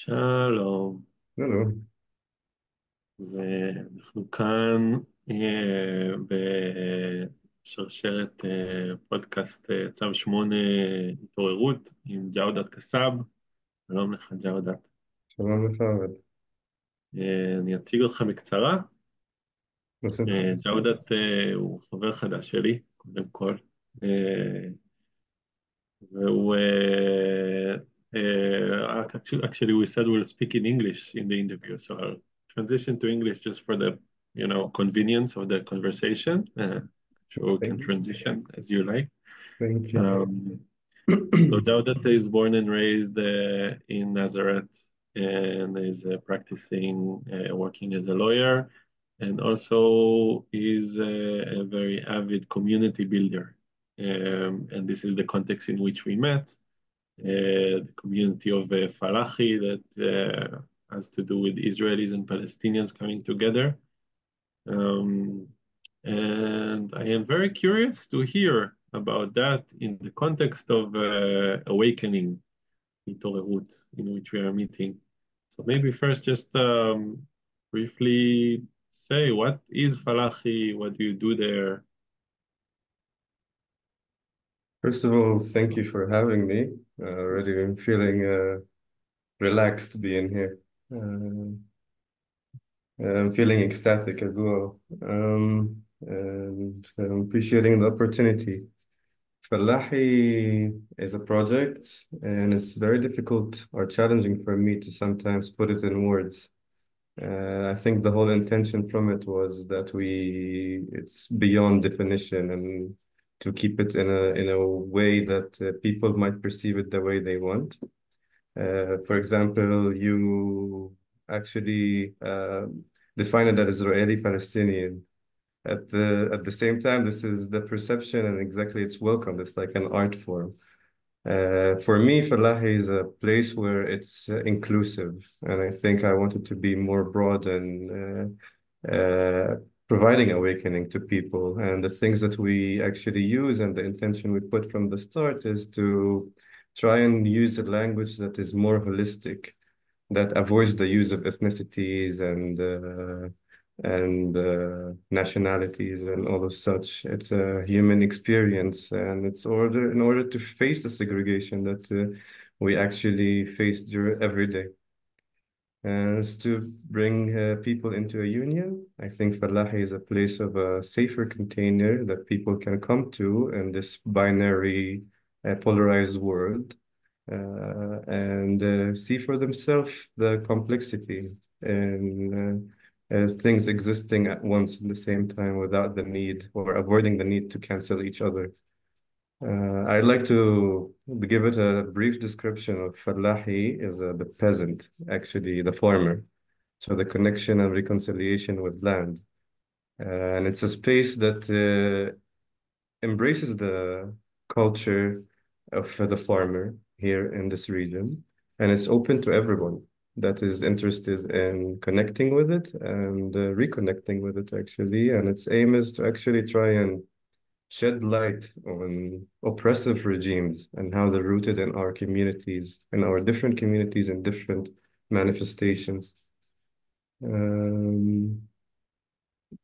שלום, לא, לא, אנחנו כאן בשרשרת פודקאסט צו 8 התעוררות עם ג'awdat קסאב. שלום לך ג'awdat. שלום לך, אוהד. אני אציג אותך בקצרה. בשמחה. ג'awdat הוא חבר חדש שלי, קודם כל. אה, והוא actually we said we'll speak in English in the interview, so I'll transition to English just for the convenience of the conversation. Sure, we can Thank transition as you like. thank you. Um, so Jawdat is born and raised in Nazareth and is practicing, working as a lawyer, and also is a very avid community builder. And this is the context in which we met, the community of Falahi that has to do with Israelis and Palestinians coming together. Um, and I am very curious to hear about that in the context of awakening, התעוררות, in which we are meeting. So maybe first just briefly say, what is Falahi? What do you do there? First of all, thank you for having me. Already I'm feeling relaxed being here. I'm feeling ecstatic as well. And I'm appreciating the opportunity. Falahi is a project, and it's very difficult or challenging for me to sometimes put it in words. I think the whole intention from it was that it's beyond definition and to keep it in a way that people might perceive it the way they want. For example, you actually define it as Israeli-Palestinian. At the same time, this is the perception and exactly it's welcomed. It's like an art form. For me, Falahi is a place where it's inclusive, and I think I wanted to be more broad and providing awakening to people. And the things that we actually use and the intention we put from the start is to try and use a language that is more holistic, that avoids the use of ethnicities and nationalities and all of such. It's a human experience, and in order to face the segregation that we actually face every day. And it's to bring people into a union. I think Falahi is a place of a safer container that people can come to in this binary, polarized world, and see for themselves the complexity and things existing at once at the same time without the need or avoiding the need to cancel each other. I'd like to give it a brief description of Falahi as the peasant, actually the farmer. So the connection and reconciliation with land. And it's a space that embraces the culture of the farmer here in this region. And it's open to everyone that is interested in connecting with it and reconnecting with it, actually. And its aim is to actually try and shed light on oppressive regimes and how they're rooted in our communities, in our different communities and different manifestations.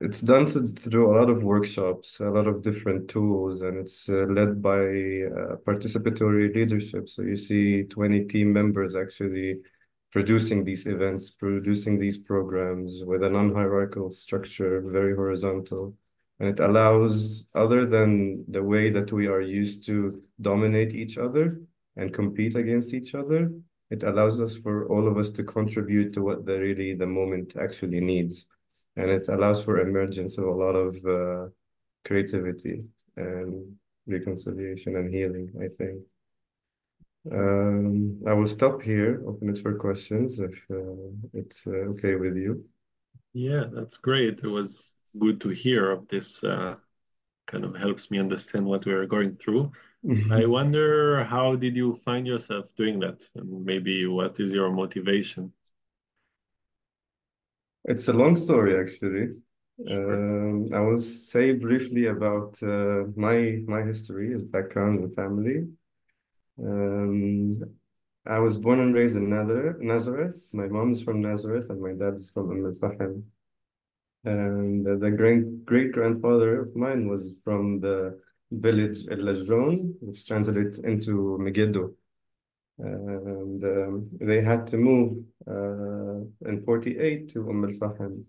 It's done through a lot of workshops, a lot of different tools, and it's led by participatory leadership. So you see 20 team members actually producing these events, producing these programs with a non-hierarchical structure, very horizontal. And it allows, other than the way that we are used to dominate each other and compete against each other, it allows us for all of us to contribute to what the moment actually needs. And it allows for emergence of a lot of creativity and reconciliation and healing, I think. I will stop here, open it for questions if it's okay with you. Yeah, that's great. It was good to hear of this. Kind of helps me understand what we are going through. I wonder, how did you find yourself doing that? And maybe what is your motivation? It's a long story, actually. Sure. I will say briefly about my history, background, and family. Um, I was born and raised in Nazareth. My mom's from Nazareth and my dad's from Al-Fahim. And the great grandfather of mine was from the village El Lajron, which translates into Megiddo. And they had to move in 48 to Al-Fahim.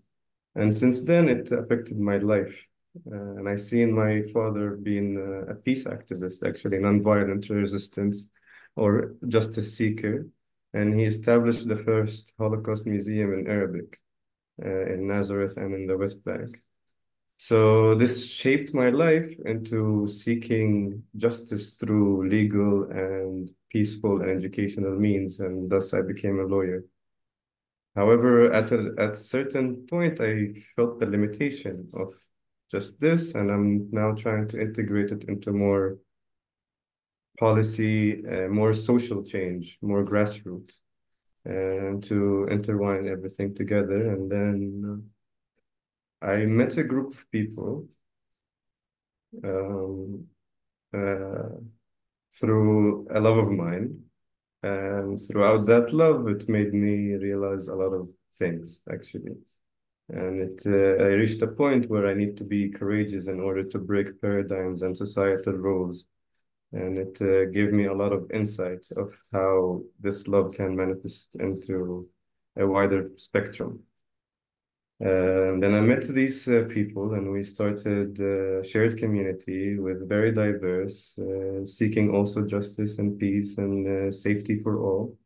And since then, it affected my life. And I seen my father being a peace activist, actually, nonviolent resistance or justice seeker. And he established the first Holocaust museum in Arabic in Nazareth and in the West Bank. So this shaped my life into seeking justice through legal and peaceful and educational means, and thus I became a lawyer. However, at a certain point, I felt the limitation of just this, and I'm now trying to integrate it into more policy, more social change, more grassroots, and to intertwine everything together. And then I met a group of people um, uh, through a love of mine. And throughout that love, it made me realize a lot of things, actually. And I reached a point where I need to be courageous in order to break paradigms and societal roles. And it gave me a lot of insight of how this love can manifest into a wider spectrum. Then I met these people, and we started a shared community with very diverse, seeking also justice and peace and safety for all.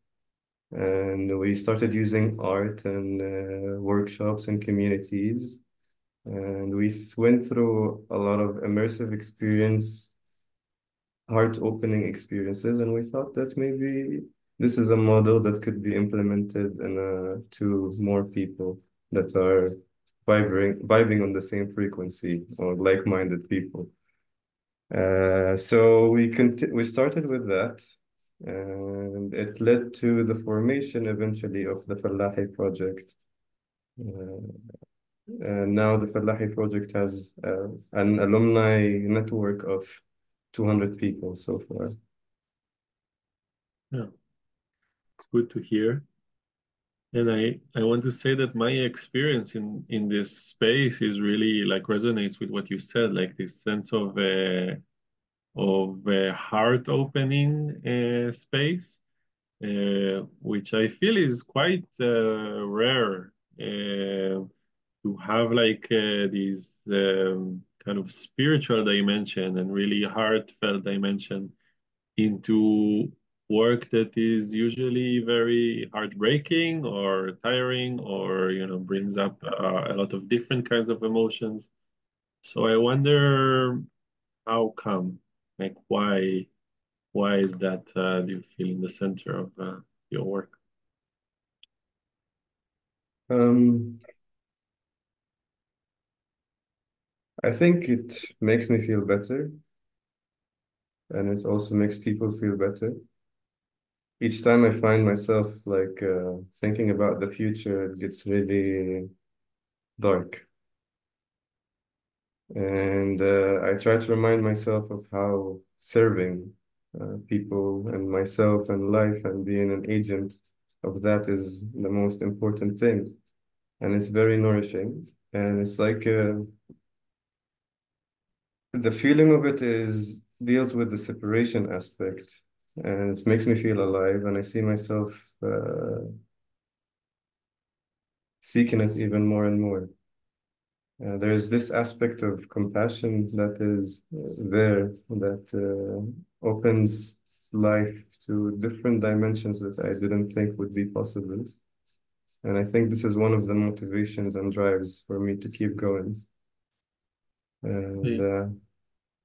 And we started using art and workshops and communities. And we went through a lot of immersive experience, heart-opening experiences, and we thought that maybe this is a model that could be implemented to more people that are vibing on the same frequency or like-minded people. So we started with that, and it led to the formation eventually of the Fallahi project. And now the Fallahi project has an alumni network of 200 people so far. Yeah, it's good to hear. And I want to say that my experience in this space is really like resonates with what you said, like this sense of heart opening space, which I feel is quite rare to have like these kind of spiritual dimension and really heartfelt dimension into work that is usually very heartbreaking or tiring or brings up a lot of different kinds of emotions. So I wonder how come, like why is that do you feel in the center of your work? Um, I think it makes me feel better, and it also makes people feel better. Each time I find myself like thinking about the future, it gets really dark. And I try to remind myself of how serving people and myself and life and being an agent of that is the most important thing. And it's very nourishing. And it's like the feeling of it deals with the separation aspect. And it makes me feel alive. And I see myself seeking it even more and more. There's this aspect of compassion that is there that opens life to different dimensions that I didn't think would be possible. And I think this is one of the motivations and drives for me to keep going. And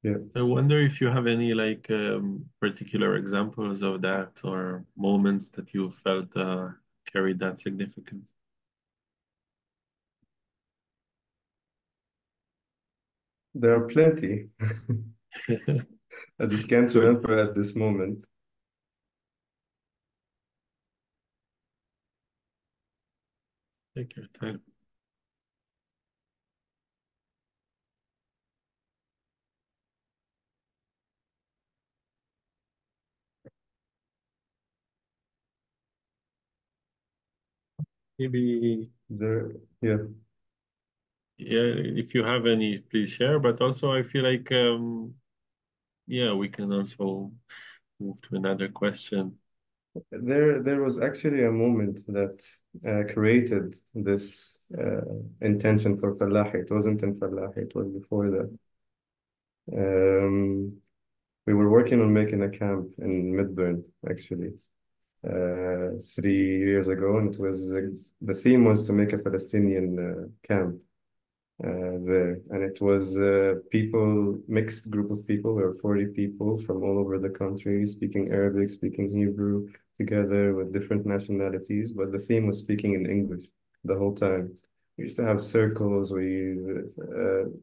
yeah. I wonder if you have any like particular examples of that or moments that you felt carried that significance. There are plenty. I just can't Good. remember at this moment. Take your time. maybe, There, yeah. yeah, if you have any, please share. But also, I feel like, yeah, we can also move to another question. There was actually a moment that created this intention for Falah. It wasn't in Falah, it was before that. We were working on making a camp in Midburn, actually, 3 years ago, and it was the theme was to make a Palestinian camp there, and it was people, mixed group of people. There were 40 people from all over the country, speaking Arabic, speaking Hebrew, together with different nationalities, but the theme was speaking in English the whole time. We used to have circles. We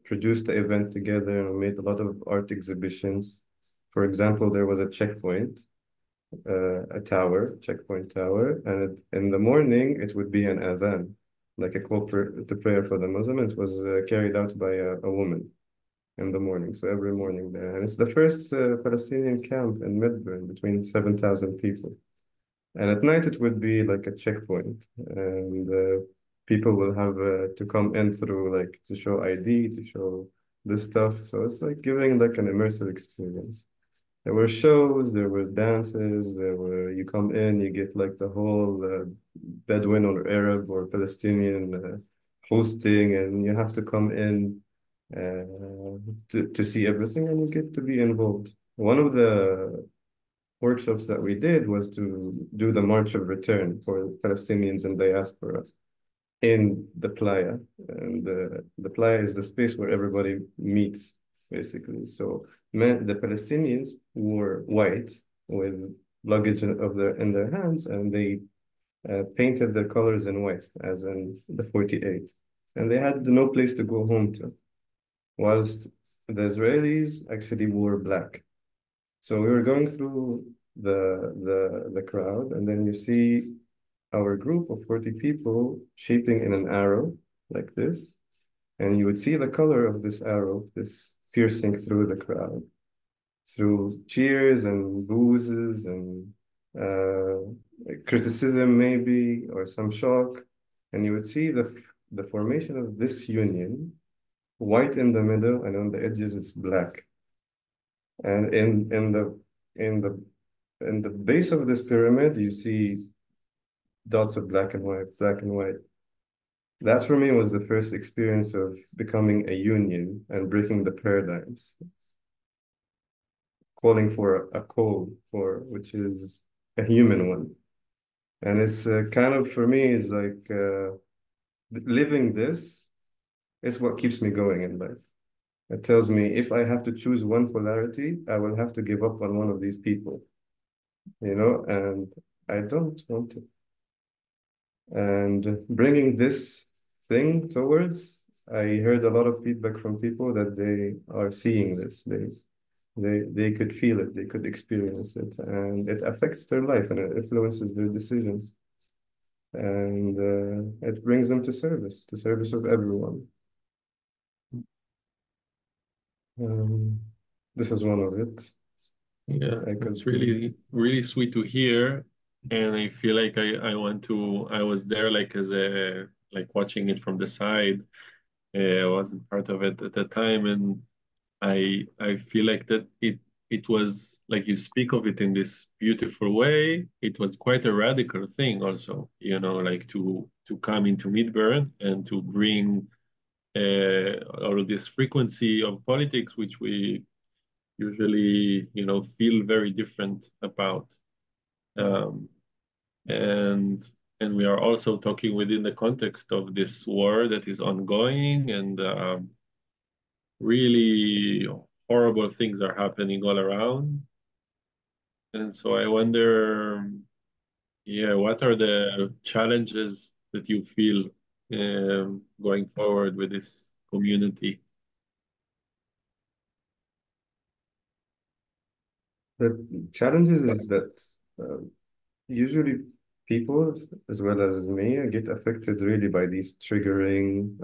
produced the event together and we made a lot of art exhibitions. For example, there was a checkpoint, a tower, checkpoint tower, and in the morning it would be an adhan, like a call to prayer for the Muslim. It was carried out by a woman in the morning, so every morning there. And it's the first Palestinian camp in Midburn, between 7,000 people. And at night it would be like a checkpoint, and people will have to come in through, like, to show ID, to show this stuff. So it's like giving like an immersive experience. There were shows, there were dances, you come in, you get like the whole Bedouin or Arab or Palestinian hosting, and you have to come in to see everything, and you get to be involved. One of the workshops that we did was to do the March of Return for Palestinians in diaspora in the playa. And the playa is the space where everybody meets, basically. So the Palestinians were white with luggage in their hands, and they painted their colors in white, as in the 48. And they had no place to go home to, whilst the Israelis actually wore black. So we were going through the crowd, and then you see our group of 40 people shaping in an arrow like this, and you would see the color of this arrow, this piercing through the crowd, through cheers and boozes and criticism maybe, or some shock, and you would see the formation of this union, white in the middle, and on the edges it's black. And in the base of this pyramid, you see dots of black and white, black and white. That for me was the first experience of becoming a union and breaking the paradigms, calling for a code for which is a human one. And it's kind of, for me, is like living this is what keeps me going in life. It tells me if I have to choose one polarity, I will have to give up on one of these people, and I don't want to. And bringing this thing towards, I heard a lot of feedback from people that they are seeing this. They could feel it, they could experience it, and it affects their life and it influences their decisions. And it brings them to service of everyone. This is one of it. Yeah, it's really, really sweet to hear. And I feel like I was there like like watching it from the side. I wasn't part of it at the time. And I feel like that it was like you speak of it in this beautiful way. It was quite a radical thing also, like to come into Midburn and to bring all of this frequency of politics, which we usually, feel very different about. Um, and and we are also talking within the context of this war that is ongoing, and really horrible things are happening all around. And so I wonder, yeah, what are the challenges that you feel going forward with this community? The challenges is that usually people, as well as me, get affected really by these triggering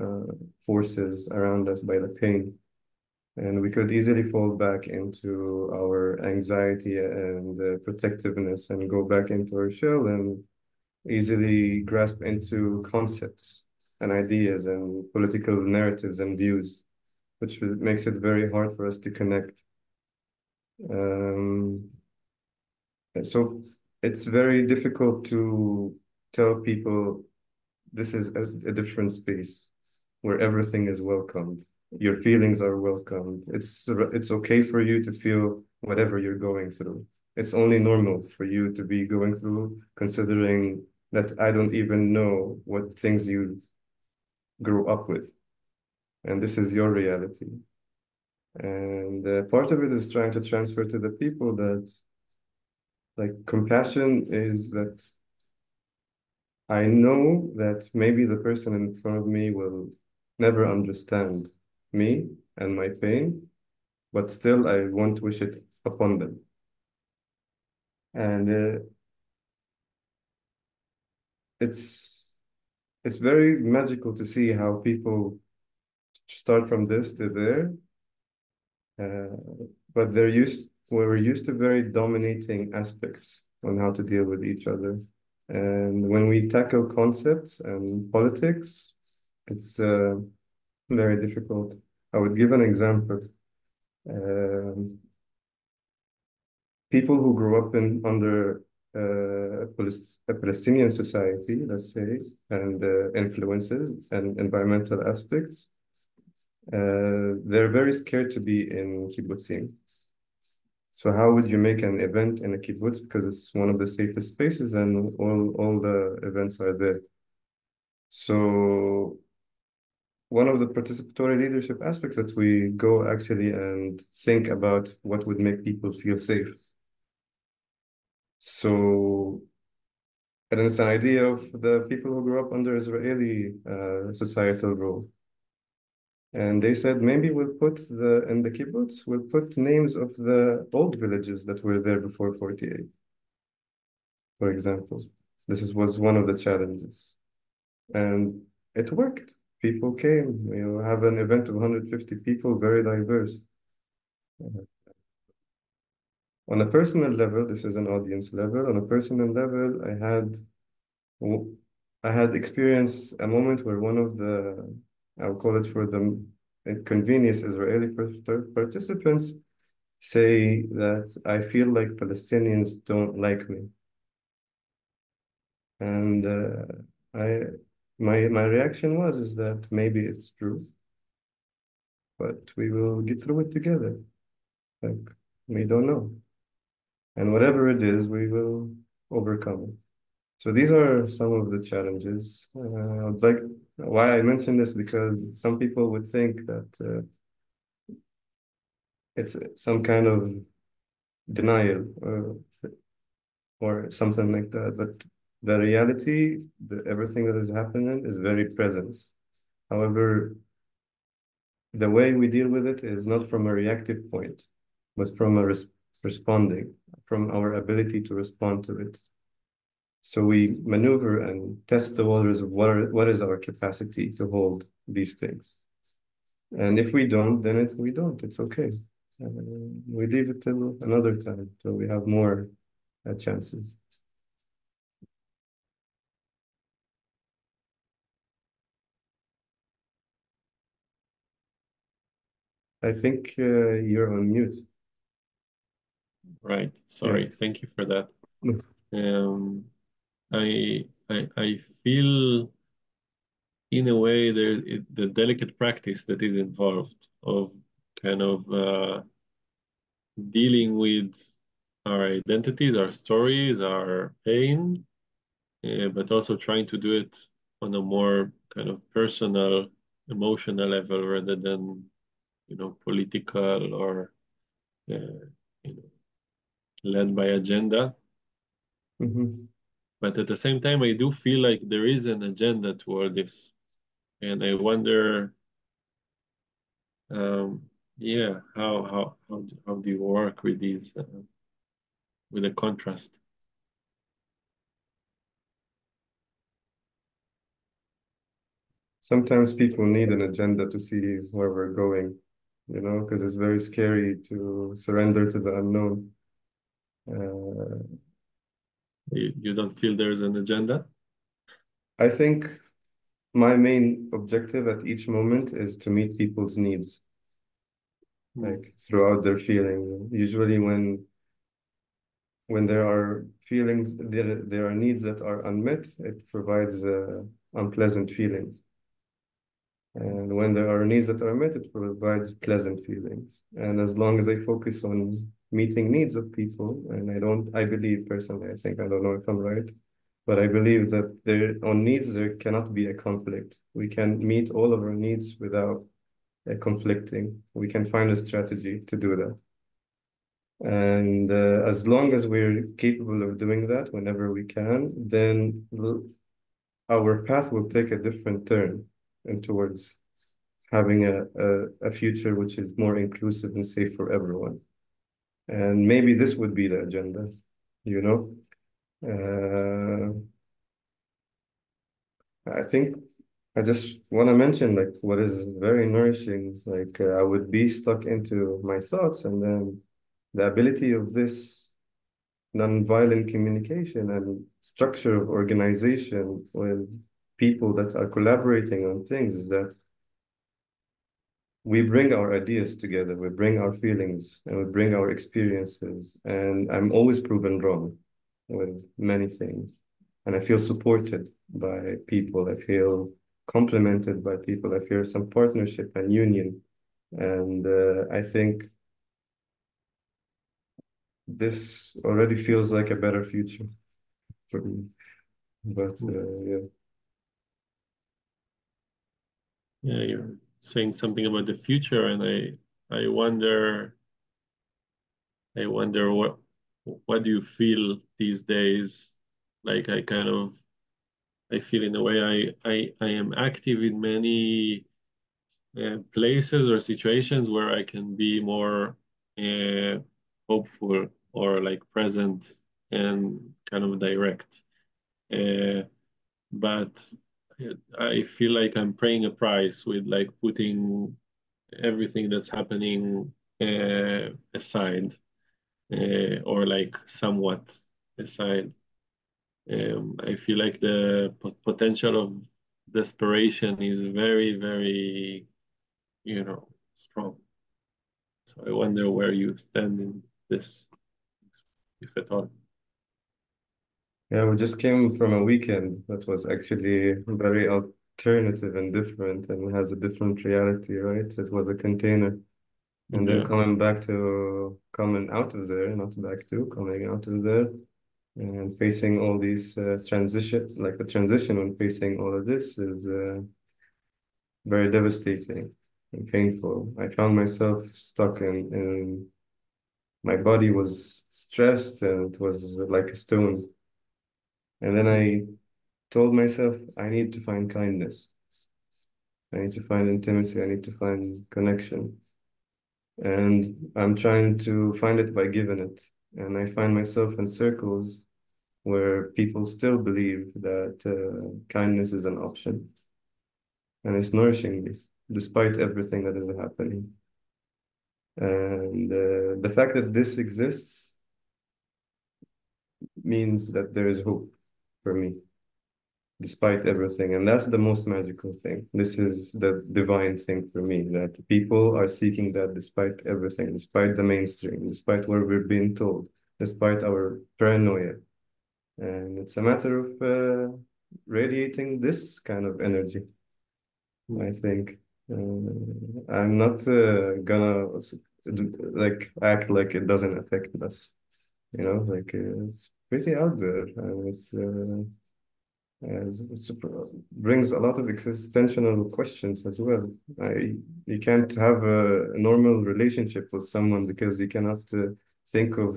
forces around us, by the pain. And we could easily fall back into our anxiety and protectiveness and go back into our shell and easily grasp into concepts and ideas and political narratives and views, which makes it very hard for us to connect. So it's very difficult to tell people this is a different space where everything is welcomed. Your feelings are welcomed. It's okay for you to feel whatever you're going through. It's only normal for you to be going through, considering that I don't even know what things you grew up with. And this is your reality. And part of it is trying to transfer to the people that, like, compassion is that I know that maybe the person in front of me will never understand me and my pain, but still I won't wish it upon them. And it's very magical to see how people start from this to there, but we're used to very dominating aspects on how to deal with each other. And when we tackle concepts and politics, it's very difficult. I would give an example. People who grew up under a Palestinian society, let's say, and influences and environmental aspects, they're very scared to be in kibbutzim. So how would you make an event in a kibbutz? Because it's one of the safest spaces and all the events are there. So one of the participatory leadership aspects that we go actually and think about what would make people feel safe. So, and it's an idea of the people who grew up under Israeli societal rule. And they said, maybe we'll put in the kibbutz, we'll put names of the old villages that were there before 48, for example. Was one of the challenges. And it worked. People came. You have an event of 150 people, very diverse. On a personal level, this is an audience level. On a personal level, I had experienced a moment where one of the, I'll call it for the inconvenience Israeli participants, say that I feel like Palestinians don't like me. And my reaction is that maybe it's true, but we will get through it together. Like, we don't know. And whatever it is, we will overcome it. So these are some of the challenges. Why I mention this, because some people would think that it's some kind of denial or something like that. But the reality, everything that is happening is very present. However, the way we deal with it is not from a reactive point, but from a responding, from our ability to respond to it. So we maneuver and test the waters of what is our capacity to hold these things. And if we don't, then we don't. It's okay. We leave it till another time, till we have more chances. I think you're on mute. Right. Sorry. Yeah. Thank you for that. I feel in a way the delicate practice that is involved of kind of dealing with our identities, our stories, our pain, but also trying to do it on a more kind of personal, emotional level rather than, political or, led by agenda. Mm-hmm. But at the same time, I do feel like there is an agenda toward this. And I wonder, yeah, how do you work with these, with the contrast? Sometimes people need an agenda to see where we're going, because it's very scary to surrender to the unknown. You don't feel there's an agenda? I think my main objective at each moment is to meet people's needs, like throughout their feelings. Usually when there are feelings, there are needs that are unmet, it provides unpleasant feelings. And when there are needs that are met, it provides pleasant feelings. And as long as I focus on meeting needs of people, and I believe personally, I think, I don't know if I'm right, but I believe that on needs, there cannot be a conflict. We can meet all of our needs without conflicting. We can find a strategy to do that. And as long as we're capable of doing that whenever we can, then our path will take a different turn and towards having a future which is more inclusive and safe for everyone. And maybe this would be the agenda, you know? I think I just want to mention like what is very nourishing. Like I would be stuck into my thoughts, and then the ability of this non-violent communication and structure of organization with people that are collaborating on things is that we bring our ideas together, we bring our feelings, and we bring our experiences. And I'm always proven wrong with many things. And I feel supported by people. I feel complimented by people. I feel some partnership and union. And I think this already feels like a better future for me. But yeah. Yeah, you're saying something about the future, and I wonder what do you feel these days? Like I feel in a way I am active in many places or situations where I can be more hopeful or like present and kind of direct. But I feel like I'm paying a price with like putting everything that's happening aside or like somewhat aside. I feel like the potential of desperation is very, very, strong. So I wonder where you stand in this, if at all. Yeah, we just came from a weekend that was actually very alternative and different and has a different reality, right? It was a container. And then Yeah. coming out of there, not back to, coming out of there and facing all these transitions, like the transition when facing all of this is very devastating and painful. I found myself stuck in my body was stressed and it was like a stone. And then I told myself, I need to find kindness. I need to find intimacy. I need to find connection. And I'm trying to find it by giving it. And I find myself in circles where people still believe that kindness is an option. And it's nourishing me, despite everything that is happening. And the fact that this exists means that there is hope for me, despite everything. And that's the most magical thing. This is the divine thing for me, that people are seeking that despite everything, despite the mainstream, despite what we're being told, despite our paranoia. And it's a matter of radiating this kind of energy, I think. I'm not gonna like act like it doesn't affect us, like it's pretty out there, and brings a lot of existential questions as well. You can't have a normal relationship with someone because you cannot think of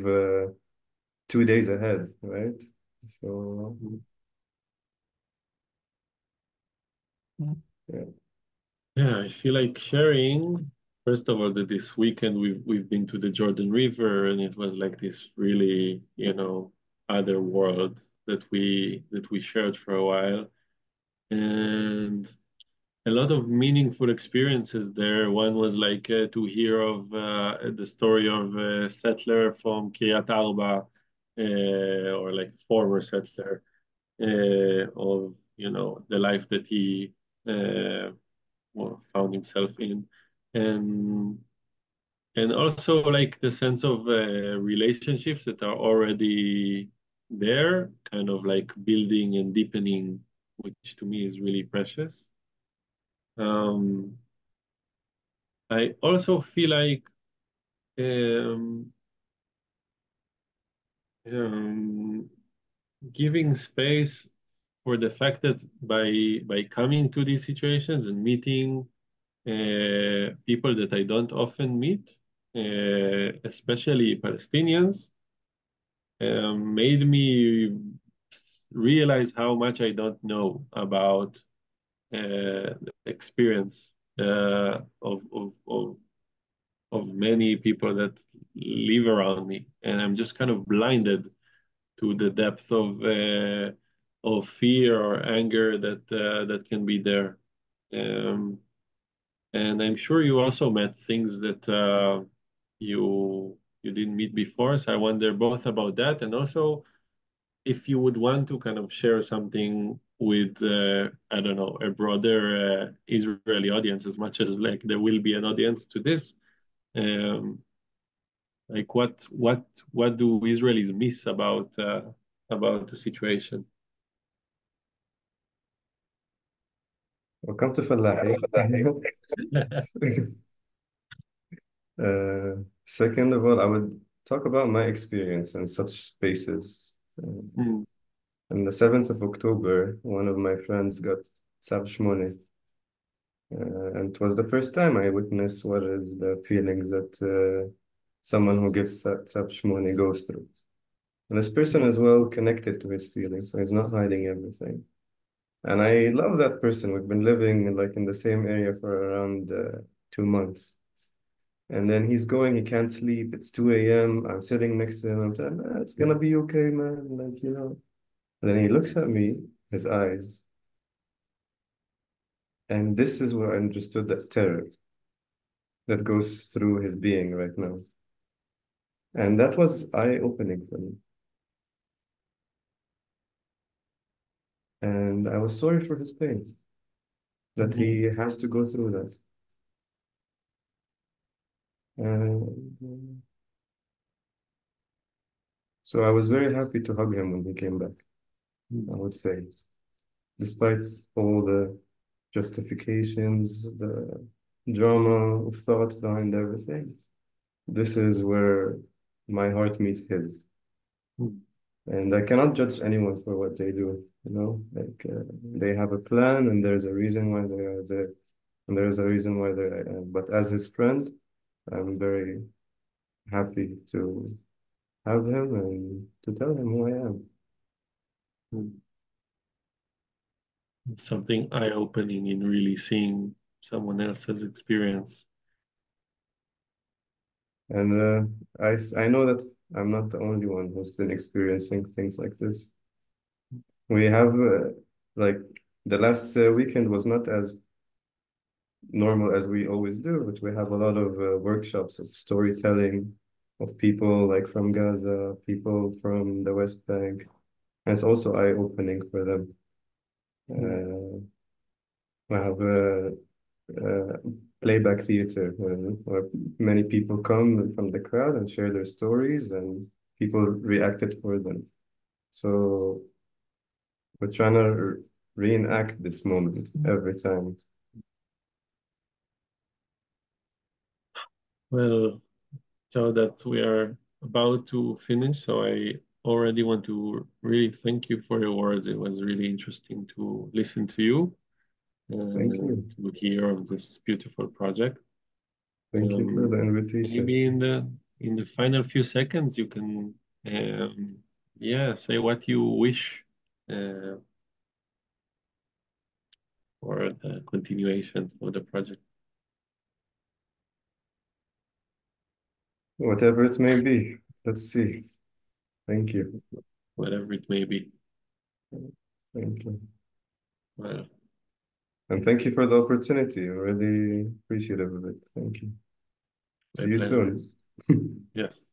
2 days ahead, right? So, yeah. Yeah, I feel like sharing. First of all, that this weekend we've been to the Jordan River, and it was like this really, other world that we shared for a while, and a lot of meaningful experiences there. One was like to hear of the story of a settler from Kiryat Arba, or like former settler of the life that he found himself in, and also like the sense of relationships that are already there, kind of like building and deepening, which to me is really precious. I also feel like um, um, giving space for the fact that by coming to these situations and meeting people that I don't often meet, especially Palestinians, made me realize how much I don't know about the experience of many people that live around me, and I'm just kind of blinded to the depth of fear or anger that can be there. Um, and I'm sure you also met things that you didn't meet before. So I wonder both about that, and also if you would want to kind of share something with I don't know, a broader Israeli audience, as much as like there will be an audience to this. Um, like what do Israelis miss about the situation? Welcome to Fallahi. Second of all, I would talk about my experience in such spaces. Mm, On the 7th of October, one of my friends got צו8, and it was the first time I witnessed what is the feelings that someone who gets צו8 goes through. And this person is well connected to his feelings, so he's not hiding everything. And I love that person. We've been living like in the same area for around 2 months. And then he's going, he can't sleep. It's 2 a.m. I'm sitting next to him. I'm telling him, it's gonna be okay, man. Like, And then he looks at me, his eyes, and this is where I understood that terror that goes through his being right now. And that was eye-opening for me. And I was sorry for his pain, that he has to go through that. And so I was very happy to hug him when he came back, I would say. Despite all the justifications, the drama of thought behind everything, this is where my heart meets his. And I cannot judge anyone for what they do, like they have a plan and there's a reason why they are there, and there's a reason why they're there. But as his friend, I'm very happy to have him and to tell him who I am. Something eye-opening in really seeing someone else's experience. And I know that I'm not the only one who's been experiencing things like this. We have, like, the last weekend was not as normal as we always do, but we have a lot of workshops of storytelling of people like from Gaza, people from the West Bank. And it's also eye-opening for them. I have a playback theater where many people come from the crowd and share their stories, and people reacted for them. So we're trying to reenact this moment every time. Well, so that we are about to finish, so I already want to really thank you for your words. It was really interesting to listen to you Thank and you. to hear of this beautiful project. Thank you for the invitation. Maybe in the final few seconds, you can say what you wish uh, for the continuation of the project. Whatever it may be. Let's see. Thank you. Whatever it may be. Thank you. Well, And thank you for the opportunity. I'm really appreciative of it. Thank you. my See you pleasure. soon. Yes.